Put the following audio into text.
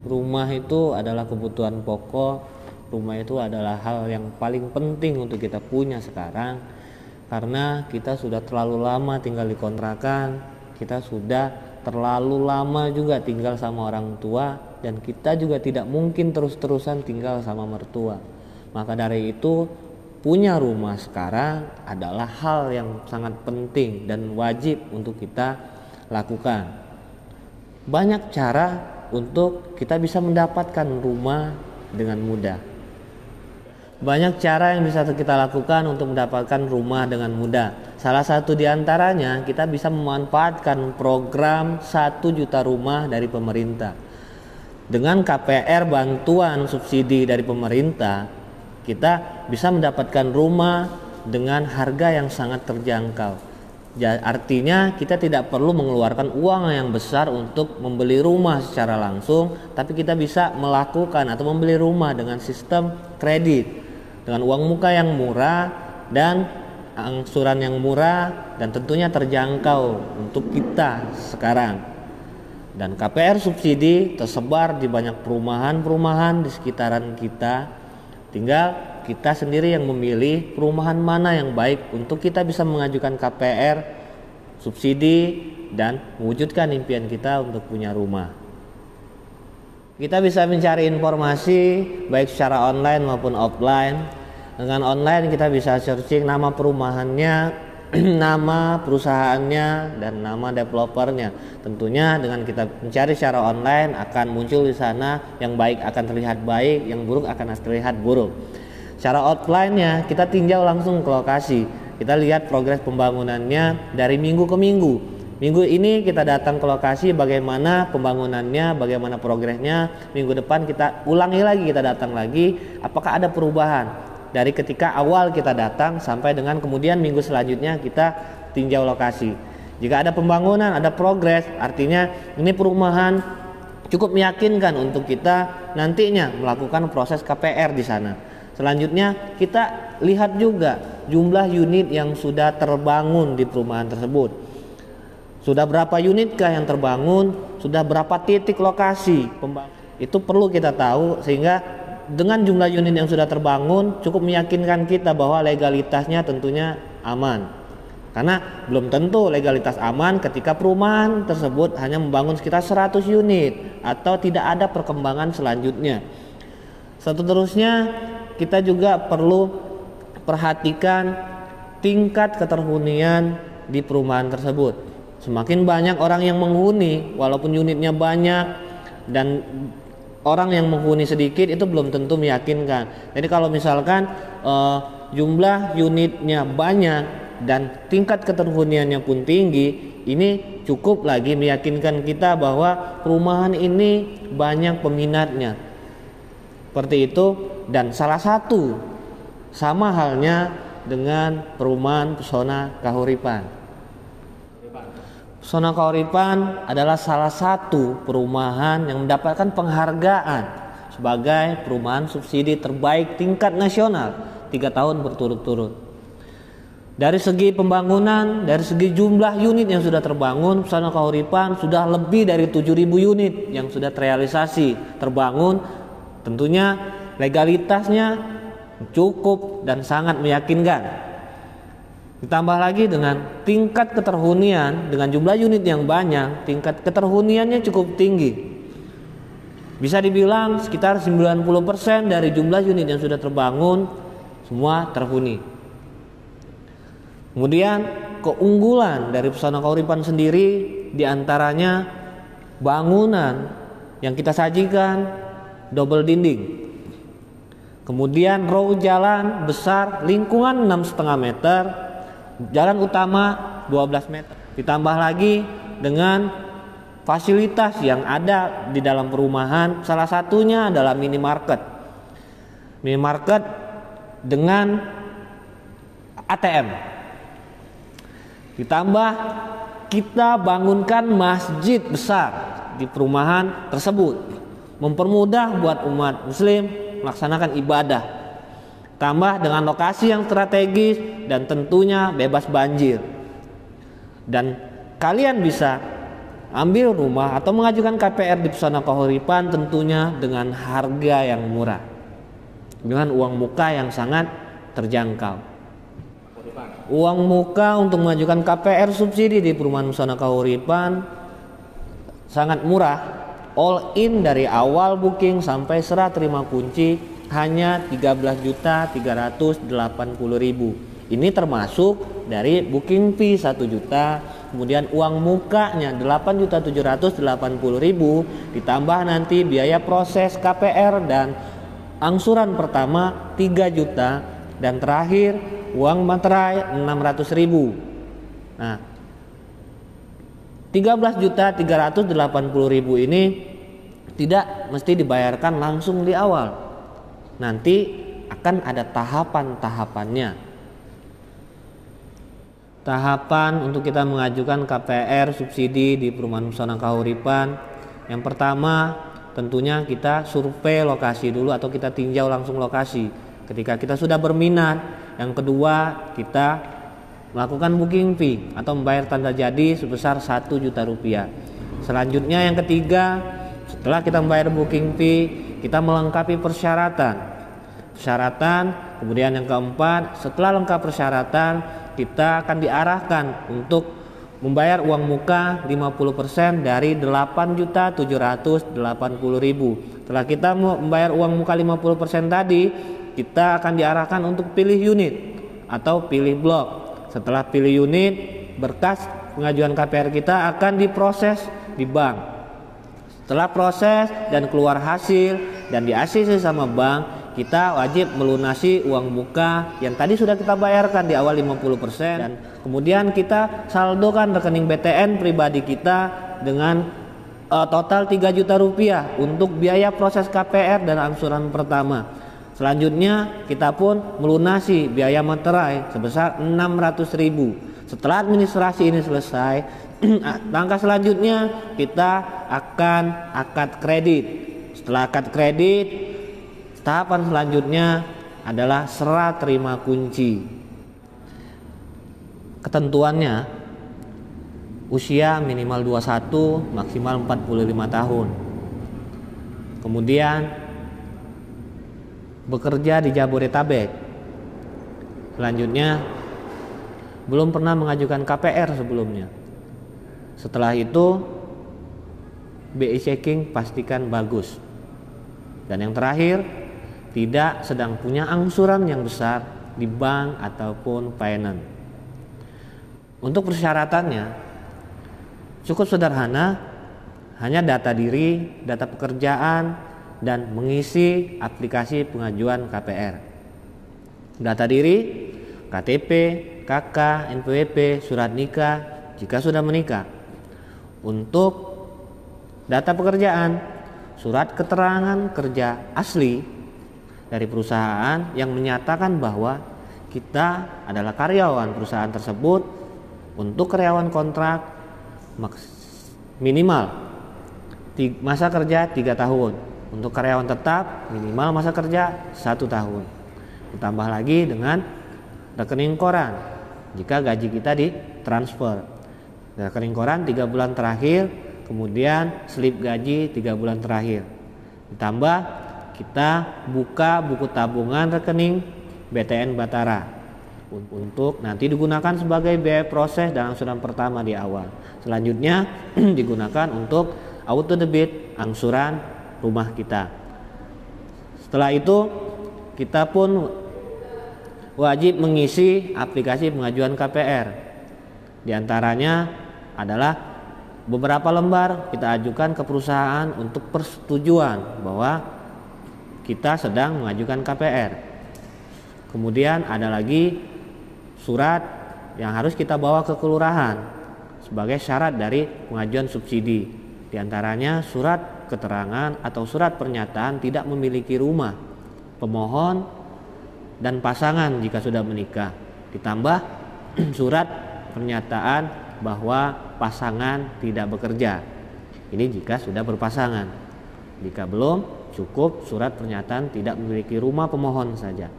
Rumah itu adalah kebutuhan pokok. Rumah itu adalah hal yang paling penting untuk kita punya sekarang, karena kita sudah terlalu lama tinggal di kontrakan, kita sudah terlalu lama juga tinggal sama orang tua, dan kita juga tidak mungkin terus-terusan tinggal sama mertua. Maka dari itu, punya rumah sekarang adalah hal yang sangat penting dan wajib untuk kita lakukan. Banyak cara untuk kita bisa mendapatkan rumah dengan mudah. Banyak cara yang bisa kita lakukan untuk mendapatkan rumah dengan mudah. Salah satu diantaranya, kita bisa memanfaatkan program 1 juta rumah dari pemerintah. Dengan KPR, bantuan subsidi dari pemerintah, kita bisa mendapatkan rumah dengan harga yang sangat terjangkau. Artinya kita tidak perlu mengeluarkan uang yang besar untuk membeli rumah secara langsung, tapi kita bisa melakukan atau membeli rumah dengan sistem kredit, dengan uang muka yang murah dan angsuran yang murah, dan tentunya terjangkau untuk kita sekarang. Dan KPR subsidi tersebar di banyak perumahan-perumahan di sekitaran kita. Tinggal kita sendiri yang memilih perumahan mana yang baik untuk kita bisa mengajukan KPR subsidi dan mewujudkan impian kita untuk punya rumah. Kita bisa mencari informasi baik secara online maupun offline. Dengan online kita bisa searching nama perumahannya, nama perusahaannya, dan nama developernya. Tentunya dengan kita mencari secara online akan muncul di sana yang baik akan terlihat baik, yang buruk akan terlihat buruk. Secara offline-nya kita tinjau langsung ke lokasi. Kita lihat progres pembangunannya dari minggu ke minggu. Minggu ini kita datang ke lokasi, bagaimana pembangunannya, bagaimana progresnya. Minggu depan kita ulangi lagi, kita datang lagi, apakah ada perubahan dari ketika awal kita datang sampai dengan kemudian minggu selanjutnya kita tinjau lokasi. Jika ada pembangunan, ada progres, artinya ini perumahan cukup meyakinkan untuk kita nantinya melakukan proses KPR di sana. Selanjutnya kita lihat juga jumlah unit yang sudah terbangun di perumahan tersebut. Sudah berapa unitkah yang terbangun? Sudah berapa titik lokasi pembangunan? Itu perlu kita tahu, sehingga dengan jumlah unit yang sudah terbangun cukup meyakinkan kita bahwa legalitasnya tentunya aman. Karena belum tentu legalitas aman ketika perumahan tersebut hanya membangun sekitar 100 unit atau tidak ada perkembangan selanjutnya. Seterusnya kita juga perlu perhatikan tingkat keterhunian di perumahan tersebut. Semakin banyak orang yang menghuni, walaupun unitnya banyak, dan orang yang menghuni sedikit, itu belum tentu meyakinkan. Jadi kalau misalkan jumlah unitnya banyak dan tingkat keterhuniannya pun tinggi, ini cukup lagi meyakinkan kita bahwa perumahan ini banyak peminatnya. Seperti itu. Dan salah satu sama halnya dengan perumahan Pesona Kahuripan. Pesona Kahuripan adalah salah satu perumahan yang mendapatkan penghargaan sebagai perumahan subsidi terbaik tingkat nasional 3 tahun berturut-turut. Dari segi pembangunan, dari segi jumlah unit yang sudah terbangun, Pesona Kahuripan sudah lebih dari 7.000 unit yang sudah terrealisasi, terbangun. Tentunya legalitasnya cukup dan sangat meyakinkan. Ditambah lagi dengan tingkat keterhunian, dengan jumlah unit yang banyak, tingkat keterhuniannya cukup tinggi. Bisa dibilang sekitar 90% dari jumlah unit yang sudah terbangun semua terhuni. Kemudian keunggulan dari Pesona Kahuripan sendiri diantaranya bangunan yang kita sajikan double dinding. Kemudian row jalan besar, lingkungan 6,5 meter, jalan utama 12 meter. Ditambah lagi dengan fasilitas yang ada di dalam perumahan, salah satunya adalah minimarket. Minimarket dengan ATM. Ditambah kita bangunkan masjid besar di perumahan tersebut, mempermudah buat umat muslim melaksanakan ibadah. Tambah dengan lokasi yang strategis dan tentunya bebas banjir. Dan kalian bisa ambil rumah atau mengajukan KPR di Pesona Kahuripan tentunya dengan harga yang murah, dengan uang muka yang sangat terjangkau. Uang muka untuk mengajukan KPR subsidi di Perumahan Pesona Kahuripan sangat murah, all in dari awal booking sampai serah terima kunci hanya 13.380.000. Ini termasuk dari booking fee 1 juta, kemudian uang mukanya 8.780.000, ditambah nanti biaya proses KPR dan angsuran pertama 3 juta, dan terakhir uang materai 600.000. Nah, 13.380.000 ini tidak mesti dibayarkan langsung di awal. Nanti akan ada tahapan-tahapannya. Tahapan untuk kita mengajukan KPR subsidi di Perumahan Pesona Kahuripan, yang pertama tentunya kita survei lokasi dulu atau kita tinjau langsung lokasi ketika kita sudah berminat. Yang kedua, kita melakukan booking fee atau membayar tanda jadi sebesar 1 juta rupiah. Selanjutnya yang ketiga, setelah kita membayar booking fee, kita melengkapi persyaratan. Kemudian yang keempat, setelah lengkap persyaratan, kita akan diarahkan untuk membayar uang muka 50% dari 8.780.000. Setelah kita membayar uang muka 50% tadi, kita akan diarahkan untuk pilih unit atau pilih blok. Setelah pilih unit, berkas pengajuan KPR kita akan diproses di bank. Setelah proses dan keluar hasil dan di ACC sama bank, kita wajib melunasi uang muka yang tadi sudah kita bayarkan di awal 50%, dan kemudian kita saldokan rekening BTN pribadi kita dengan total 3 juta rupiah untuk biaya proses KPR dan angsuran pertama. Selanjutnya kita pun melunasi biaya materai sebesar 600.000. Setelah administrasi ini selesai, langkah selanjutnya kita akan akad kredit. Setelah akad kredit, tahapan selanjutnya adalah serah terima kunci. Ketentuannya usia minimal 21, maksimal 45 tahun. Kemudian bekerja di Jabodetabek. Selanjutnya belum pernah mengajukan KPR sebelumnya. Setelah itu BI checking pastikan bagus. Dan yang terakhir, tidak sedang punya angsuran yang besar di bank ataupun finance. Untuk persyaratannya cukup sederhana, hanya data diri, data pekerjaan, dan mengisi aplikasi pengajuan KPR. Data diri, KTP, KK, NPWP, surat nikah jika sudah menikah. Untuk data pekerjaan, surat keterangan kerja asli dari perusahaan yang menyatakan bahwa kita adalah karyawan perusahaan tersebut. Untuk karyawan kontrak minimal masa kerja 3 tahun. Untuk karyawan tetap minimal masa kerja 1 tahun. Ditambah lagi dengan rekening koran jika gaji kita ditransfer. Rekening koran 3 bulan terakhir, kemudian slip gaji 3 bulan terakhir. Ditambah kita buka buku tabungan rekening BTN Batara untuk nanti digunakan sebagai biaya proses dan angsuran pertama di awal. Selanjutnya digunakan untuk auto debit angsuran rumah kita. Setelah itu kita pun wajib mengisi aplikasi pengajuan KPR. Di antaranya adalah beberapa lembar kita ajukan ke perusahaan untuk persetujuan bahwa kita sedang mengajukan KPR. Kemudian ada lagi surat yang harus kita bawa ke kelurahan sebagai syarat dari pengajuan subsidi. Di antaranya surat keterangan atau surat pernyataan tidak memiliki rumah pemohon dan pasangan jika sudah menikah, ditambah surat pernyataan bahwa pasangan tidak bekerja. Ini jika sudah berpasangan. Jika belum, cukup surat pernyataan tidak memiliki rumah pemohon saja.